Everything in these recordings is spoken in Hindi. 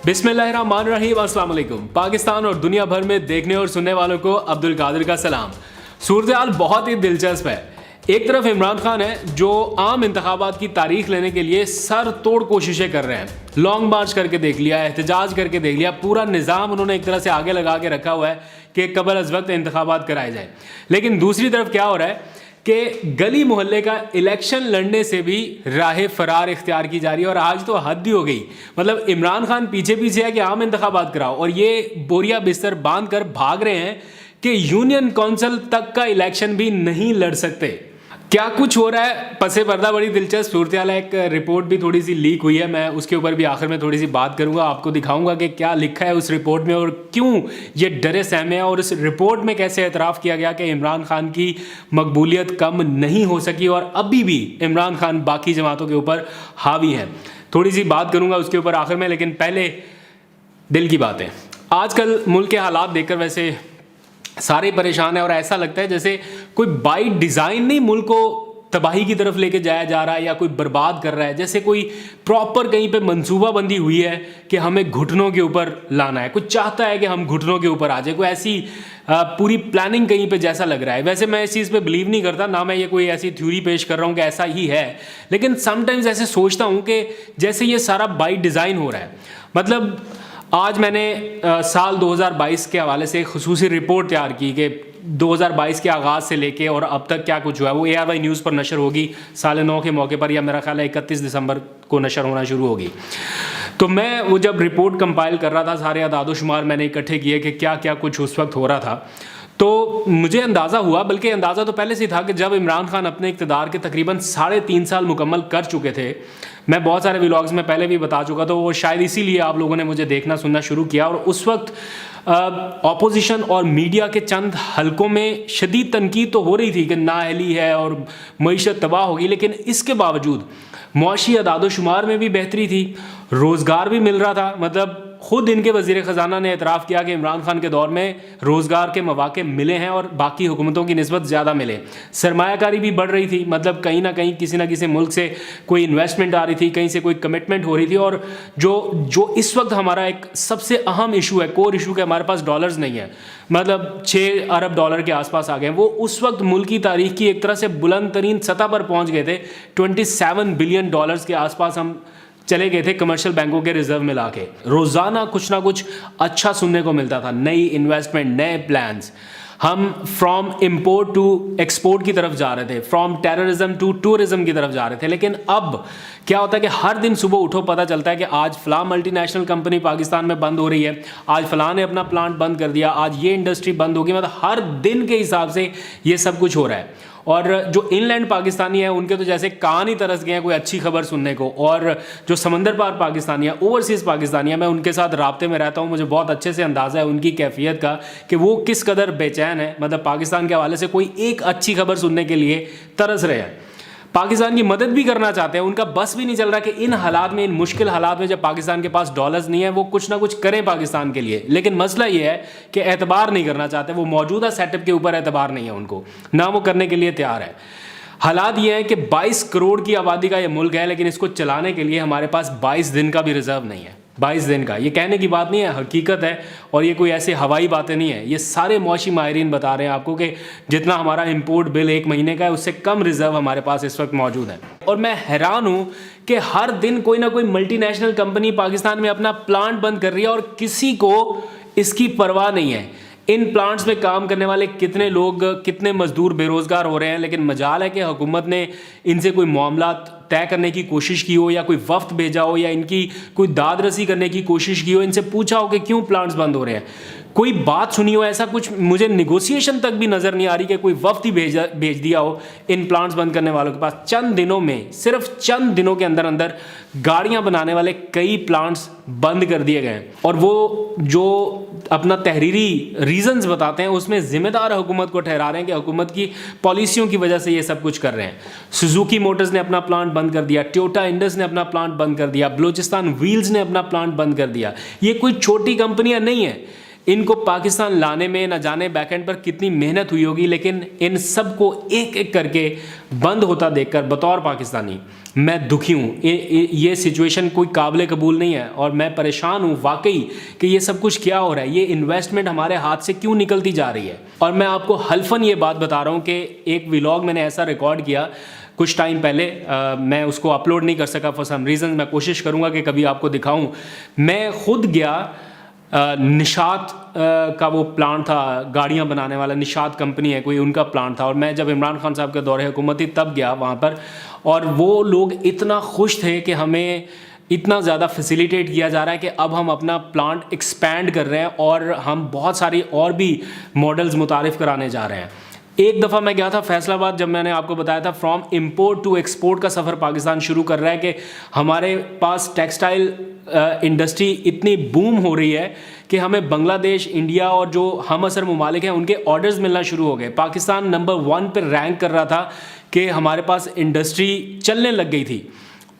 बिस्मिल्लाहिर्रहमानिर्रहीम, अस्सलाम वालेकुम। पाकिस्तान और दुनिया भर में देखने और सुनने वालों को अब्दुल कादिर का सलाम। सूरत-ए-हाल बहुत ही दिलचस्प है। एक तरफ इमरान खान है जो आम इंतखाबात की तारीख लेने के लिए सर तोड़ कोशिशें कर रहे हैं। लॉन्ग मार्च करके देख लिया, एहतजाज करके देख लिया, पूरा निज़ाम उन्होंने एक तरह से आगे लगा के रखा हुआ है कि कबल अज़ वक्त इंतखाबात कराए जाए। लेकिन दूसरी तरफ क्या हो रहा है कि गली मोहल्ले का इलेक्शन लड़ने से भी राह फरार इख्तियार की जा रही है। और आज तो हद ही हो गई, मतलब इमरान खान पीछे पीछे है कि आम इंतखाबात कराओ, और ये बोरिया बिस्तर बांध कर भाग रहे हैं कि यूनियन काउंसिल तक का इलेक्शन भी नहीं लड़ सकते। क्या कुछ हो रहा है पसे पर्दा, बड़ी दिलचस्प सूरत हाल है। एक रिपोर्ट भी थोड़ी सी लीक हुई है, मैं उसके ऊपर भी आखिर में थोड़ी सी बात करूंगा, आपको दिखाऊंगा कि क्या लिखा है उस रिपोर्ट में और क्यों ये डरे सहमे है, और इस रिपोर्ट में कैसे एतराफ़ किया गया कि इमरान खान की मकबूलियत कम नहीं हो सकी और अभी भी इमरान खान बाकी जमातों के ऊपर हावी हैं। थोड़ी सी बात करूँगा उसके ऊपर आखिर में, लेकिन पहले दिल की बातें। आजकल मुल्क के हालात देखकर वैसे सारे परेशान हैं और ऐसा लगता है जैसे कोई बाई डिज़ाइन नहीं मुल्क को तबाही की तरफ लेके जाया जा रहा है या कोई बर्बाद कर रहा है, जैसे कोई प्रॉपर कहीं पे मंसूबाबंदी हुई है कि हमें घुटनों के ऊपर लाना है, कुछ चाहता है कि हम घुटनों के ऊपर आ जाए, कोई ऐसी पूरी प्लानिंग कहीं पे जैसा लग रहा है। वैसे मैं इस चीज़ पे बिलीव नहीं करता, ना मैं ये कोई ऐसी थ्योरी पेश कर रहा हूँ कि ऐसा ही है, लेकिन समटाइम्स ऐसे सोचता हूँ कि जैसे ये सारा बाई डिज़ाइन हो रहा है। मतलब आज मैंने साल 2022 के हवाले से एक खुसूसी रिपोर्ट तैयार की कि 2022 के आगाज़ से लेके और अब तक क्या कुछ हुआ है। वो ARY न्यूज़ पर नशर होगी साल 9 के मौके पर, या मेरा ख्याल है 31 दिसंबर को नशर होना शुरू होगी। तो मैं वो जब रिपोर्ट कंपाइल कर रहा था, सारे अदाद शुमार मैंने इकट्ठे किए कि क्या क्या कुछ उस वक्त हो रहा था, तो मुझे अंदाज़ा हुआ, बल्कि अंदाज़ा तो पहले से था कि जब इमरान खान अपने इक़्तिदार के तकरीबन 3.5 साल मुकम्मल कर चुके थे, मैं बहुत सारे व्लॉग्स में पहले भी बता चुका, तो वो शायद इसीलिए आप लोगों ने मुझे देखना सुनना शुरू किया। और उस वक्त ऑपोजिशन और मीडिया के चंद हलकों में शदीद तनकीद तो हो रही थी कि नाअहली है और मईशत तबाह होगी, लेकिन इसके बावजूद मुआशी अदाद शुमार में भी बेहतरी थी, रोज़गार भी मिल रहा था। मतलब खुद इनके वज़ीर ख़जाना ने एतराफ़ किया कि इमरान खान के दौर में रोज़गार के मौक़े मिले हैं और बाकी हुकूमतों की निस्बत ज़्यादा मिले। सरमायाकारी भी बढ़ रही थी, मतलब कहीं ना कहीं किसी न किसी मुल्क से कोई इन्वेस्टमेंट आ रही थी, कहीं से कोई कमिटमेंट हो रही थी। और जो इस वक्त हमारा एक सबसे अहम इशू है, कोर इशू के हमारे पास डॉलर्स नहीं है, मतलब 6 अरब डॉलर के आसपास आ गए, वो उस वक्त मुल्क की तारीख की एक तरह से बुलंद तरीन सतह पर पहुँच गए थे। 27 बिलियन डॉलर्स के आसपास हम चले गए थे कमर्शियल बैंकों के रिजर्व मिला के। रोज़ाना कुछ ना कुछ अच्छा सुनने को मिलता था, नई इन्वेस्टमेंट, नए प्लान्स। हम फ्रॉम इम्पोर्ट टू एक्सपोर्ट की तरफ जा रहे थे, फ्रॉम टेररिज्म टू टूरिज्म की तरफ जा रहे थे। लेकिन अब क्या होता है कि हर दिन सुबह उठो पता चलता है कि आज फ़लाँ मल्टीनेशनल कंपनी पाकिस्तान में बंद हो रही है, आज फ़लाँ ने अपना प्लांट बंद कर दिया, आज ये इंडस्ट्री बंद होगी। मतलब हर दिन के हिसाब से ये सब कुछ हो रहा है। और जो इनलैंड पाकिस्तानी है उनके तो जैसे कान ही तरस गए हैं कोई अच्छी खबर सुनने को, और जो समंदर पार पाकिस्तानी है, ओवरसीज़ पाकिस्तानी है, मैं उनके साथ राब्ते में रहता हूँ, मुझे बहुत अच्छे से अंदाज़ा है उनकी कैफियत का कि वो किस कदर बेचैन है। मतलब पाकिस्तान के हवाले से कोई एक अच्छी खबर सुनने के लिए तरस रहे हैं, पाकिस्तान की मदद भी करना चाहते हैं, उनका बस भी नहीं चल रहा कि इन हालात में, इन मुश्किल हालात में जब पाकिस्तान के पास डॉलर्स नहीं है, वो कुछ ना कुछ करें पाकिस्तान के लिए। लेकिन मसला ये है कि एतबार नहीं करना चाहते, वो मौजूदा सेटअप के ऊपर एतबार नहीं है उनको, ना वो करने के लिए तैयार है। हालात ये है कि 22 करोड़ की आबादी का ये मुल्क है, लेकिन इसको चलाने के लिए हमारे पास 22 दिन का भी रिजर्व नहीं है। 22 दिन का, ये कहने की बात नहीं है, हकीकत है, और ये कोई ऐसे हवाई बातें नहीं है। ये सारे मौशी माहिरीन बता रहे हैं आपको कि जितना हमारा इंपोर्ट बिल 1 महीने का है, उससे कम रिजर्व हमारे पास इस वक्त मौजूद है। और मैं हैरान हूँ कि हर दिन कोई ना कोई मल्टीनेशनल कंपनी पाकिस्तान में अपना प्लांट बंद कर रही है और किसी को इसकी परवाह नहीं है। इन प्लांट्स में काम करने वाले कितने लोग, कितने मजदूर बेरोज़गार हो रहे हैं, लेकिन मजाल है कि हुकूमत ने इनसे कोई मामला तय करने की कोशिश की हो, या कोई वफ्त भेजा हो, या इनकी कोई दाद रसी करने की कोशिश की हो, इनसे पूछा हो कि क्यों प्लांट्स बंद हो रहे हैं, कोई बात सुनी हो। ऐसा कुछ मुझे निगोशिएशन तक भी नज़र नहीं आ रही कि कोई वफ्त ही भेज दिया हो इन प्लांट्स बंद करने वालों के पास। चंद दिनों में, सिर्फ चंद दिनों के अंदर अंदर गाड़ियां बनाने वाले कई प्लांट्स बंद कर दिए गए। और वो जो अपना तहरीरी रीजंस बताते हैं उसमें ज़िम्मेदार हुकूमत को ठहरा रहे हैं कि हुकूमत की पॉलिसियों की वजह से ये सब कुछ कर रहे हैं। सुजुकी मोटर्स ने अपना प्लांट बंद कर दिया, टोयोटा इंडस ने अपना प्लांट बंद कर दिया, बलूचिस्तान व्हील्स ने अपना प्लांट बंद कर दिया। ये कोई छोटी कंपनियां नहीं है, इनको पाकिस्तान लाने में न जाने बैकएंड पर कितनी मेहनत हुई होगी, लेकिन इन सब को एक एक करके बंद होता देखकर बतौर पाकिस्तानी मैं दुखी हूँ। ये सिचुएशन कोई काबिल कबूल नहीं है और मैं परेशान हूँ वाकई कि ये सब कुछ क्या हो रहा है, ये इन्वेस्टमेंट हमारे हाथ से क्यों निकलती जा रही है। और मैं आपको हल्फन ये बात बता रहा हूँ कि एक व्लॉग मैंने ऐसा रिकॉर्ड किया कुछ टाइम पहले, मैं उसको अपलोड नहीं कर सका फॉर सम रीज़न। मैं कोशिश करूँगा कि कभी आपको दिखाऊँ। मैं खुद गया निशात का वो प्लांट था, गाड़ियाँ बनाने वाला निशात कंपनी है कोई, उनका प्लांट था। और मैं जब इमरान खान साहब के दौरे हुकूमत थी तब गया वहाँ पर, और वो लोग इतना खुश थे कि हमें इतना ज़्यादा फैसिलिटेट किया जा रहा है कि अब हम अपना प्लांट एक्सपैंड कर रहे हैं और हम बहुत सारी और भी मॉडल्स मुतारिफ़ कराने जा रहे हैं। एक दफ़ा मैं गया था फैसलाबाद, जब मैंने आपको बताया था फ्रॉम इंपोर्ट टू एक्सपोर्ट का सफ़र पाकिस्तान शुरू कर रहा है कि हमारे पास टेक्सटाइल इंडस्ट्री इतनी बूम हो रही है कि हमें बांग्लादेश, इंडिया और जो हम असर ममालिक हैं उनके ऑर्डर्स मिलना शुरू हो गए। पाकिस्तान नंबर 1 पर रैंक कर रहा था कि हमारे पास इंडस्ट्री चलने लग गई थी।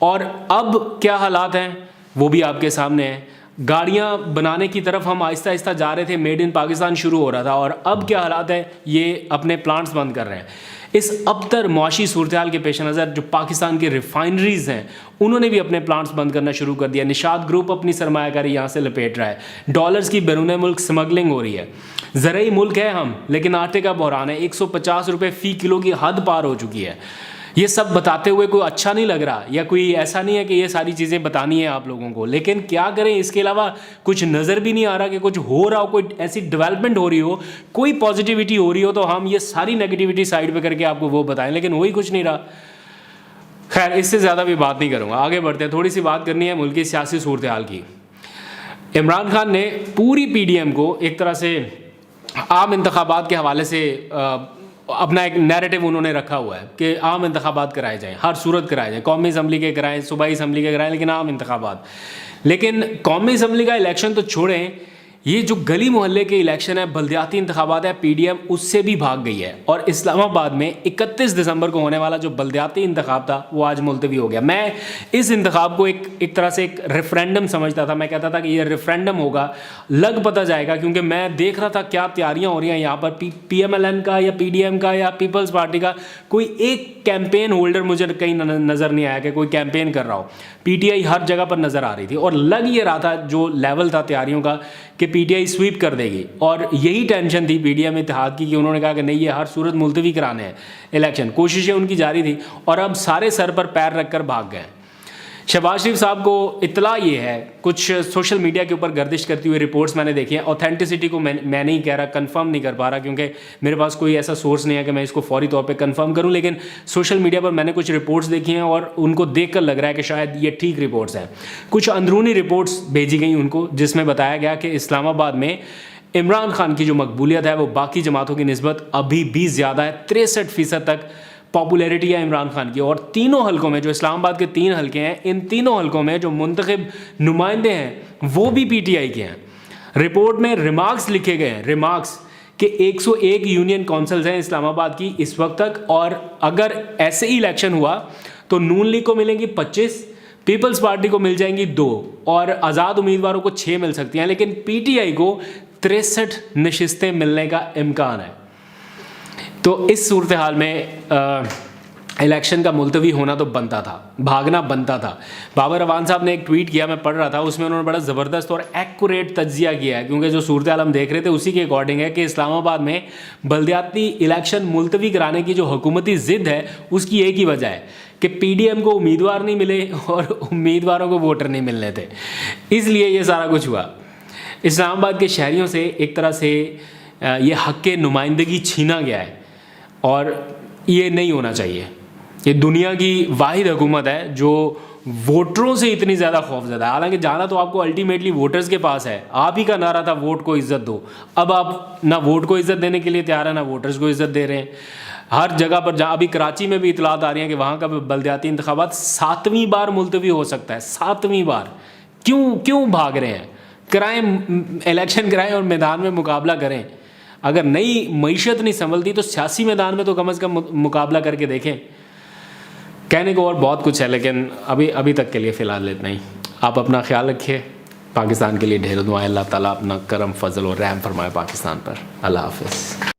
और अब क्या हालात हैं वो भी आपके सामने हैं। गाड़ियाँ बनाने की तरफ हम आहिस्ता आहिस्ता जा रहे थे, मेड इन पाकिस्तान शुरू हो रहा था, और अब क्या हालात है, ये अपने प्लांट्स बंद कर रहे हैं। इस अबतर मुआशी सूरत हाल के पेश नज़र जो पाकिस्तान के रिफाइनरीज़ हैं उन्होंने भी अपने प्लांट्स बंद करना शुरू कर दिया। निशात ग्रुप अपनी सरमायाकारी यहाँ से लपेट रहा है, डॉलर्स की बैरून मुल्क स्मगलिंग हो रही है। ज़रई मुल्क है हम, लेकिन आटे का बहरान है, 150 रुपये फ़ी किलो की हद पार हो चुकी है। ये सब बताते हुए कोई अच्छा नहीं लग रहा, या कोई ऐसा नहीं है कि ये सारी चीज़ें बतानी है आप लोगों को, लेकिन क्या करें, इसके अलावा कुछ नज़र भी नहीं आ रहा कि कुछ हो रहा हो, कोई ऐसी डेवलपमेंट हो रही हो, कोई पॉजिटिविटी हो रही हो तो हम ये सारी नेगेटिविटी साइड पे करके आपको वो बताएं, लेकिन वही कुछ नहीं रहा। खैर, इससे ज़्यादा भी बात नहीं करूँगा, आगे बढ़ते हैं। थोड़ी सी बात करनी है मुल्क की सियासी सूरत हाल की। इमरान खान ने पूरी PDM को एक तरह से आम इंतखाबात के हवाले से अपना एक नैरेटिव उन्होंने रखा हुआ है कि आम इंतखाबात कराए जाएं, हर सूरत कराए जाएं, कौमी असम्बली के कराएं, सूबाई असम्बली के कराएं, लेकिन आम इंतखाबात। लेकिन कौमी असम्बली का इलेक्शन तो छोड़ें, ये जो गली मोहल्ले के इलेक्शन है, बल्दियाती इंतखाबात है, PDM उससे भी भाग गई है। और इस्लामाबाद में 31 दिसंबर को होने वाला जो बल्दियाती इंतखाब था वो आज मुलतवी हो गया। मैं इस इंतखाब को एक तरह से एक रेफरेंडम समझता था। मैं कहता था कि ये रेफरेंडम होगा, लग पता जाएगा, क्योंकि मैं देख रहा था क्या तैयारियां हो रही हैं यहाँ पर PMLN का या PDM का या पीपल्स पार्टी का। कोई एक कैंपेन होल्डर मुझे कहीं नज़र नहीं आया कि कोई कैंपेन कर रहा हो। PTI हर जगह पर नज़र आ रही थी और लग ये रहा था जो लेवल था तैयारियों का कि PTI स्वीप कर देगी। और यही टेंशन थी PDM इत्तेहाद की कि उन्होंने कहा कि नहीं, ये हर सूरत मुलतवी कराने हैं इलेक्शन। कोशिशें उनकी जारी थी और अब सारे सर पर पैर रखकर भाग गए। शहबाज शरीफ साहब को इत्तला ये है, कुछ सोशल मीडिया के ऊपर गर्दिश करती हुई रिपोर्ट्स मैंने देखी हैं। ऑथेंटिसिटी को मैं नहीं कह रहा, कंफर्म नहीं कर पा रहा, क्योंकि मेरे पास कोई ऐसा सोर्स नहीं है कि मैं इसको फौरी तौर पे कंफर्म करूं, लेकिन सोशल मीडिया पर मैंने कुछ रिपोर्ट्स देखी हैं और उनको देखकर लग रहा है कि शायद ये ठीक रिपोर्ट्स हैं। कुछ अंदरूनी रिपोर्ट्स भेजी गई उनको, जिसमें बताया गया कि इस्लामाबाद में इमरान खान की जो मकबूलियत है वो बाकी जमातों की निस्बत अभी भी ज़्यादा है। 63% तक पॉपुलैरिटी है इमरान खान की। और तीनों हलकों में, जो इस्लामाबाद के 3 हलके हैं, इन तीनों हलकों में जो मुंतखब नुमाइंदे हैं वो भी PTI के हैं। रिपोर्ट में रिमार्क्स लिखे गए हैं, रिमार्क्स कि 101 यूनियन काउंसिल्स हैं इस्लामाबाद की इस वक्त तक, और अगर ऐसे ही इलेक्शन हुआ तो नून लीग को मिलेंगी 25, पीपल्स पार्टी को मिल जाएंगी 2 और आज़ाद उम्मीदवारों को 6 मिल सकती हैं, लेकिन PTI को 63 नशिस्तें मिलने का इम्कान है। तो इस सूरत हाल में इलेक्शन का मुलतवी होना तो बनता था, भागना बनता था। बाबर अवान साहब ने एक ट्वीट किया, मैं पढ़ रहा था, उसमें उन्होंने बड़ा ज़बरदस्त और एक्यूरेट तज्जिया किया है, क्योंकि जो सूरत हाल हम देख रहे थे उसी के अकॉर्डिंग है कि इस्लामाबाद में बल्दियाती इलेक्शन मुलतवी कराने की जो हुकूमती ज़िद है उसकी एक ही वजह है कि PDM को उम्मीदवार नहीं मिले और उम्मीदवारों को वोटर नहीं मिलने थे, इसलिए ये सारा कुछ हुआ। इस्लामाबाद के शहरियों से एक तरह से ये हक़ के नुमाइंदगी छीना गया है और ये नहीं होना चाहिए। ये दुनिया की वाहिद हुकूमत है जो वोटरों से इतनी ज़्यादा खौफज़दा है। हालांकि जाना तो आपको अल्टीमेटली वोटर्स के पास है। आप ही का नारा था वोट को इज़्ज़त दो, अब आप ना वोट को इज़्ज़त देने के लिए तैयार है, ना वोटर्स को इज़्ज़त दे रहे हैं। हर जगह पर जहाँ अभी कराची में भी इतलात आ रही हैं कि वहाँ का बल्दियाती इंतखाबात 7वीं बार मुलतवी हो सकता है। 7वीं बार क्यों भाग रहे हैं? कराएं, इलेक्शन कराएं और मैदान में मुकाबला करें। अगर नई मईशत नहीं संभलती तो सियासी मैदान में तो कम अज़ कम मुकाबला करके देखें। कहने को और बहुत कुछ है, लेकिन अभी तक के लिए फ़िलहाल इतना ही। आप अपना ख्याल रखिए। पाकिस्तान के लिए ढेरों दुआएं, अल्लाह ताला अपना करम फजल और रहम फरमाए पाकिस्तान पर। अल्लाह हाफिज़।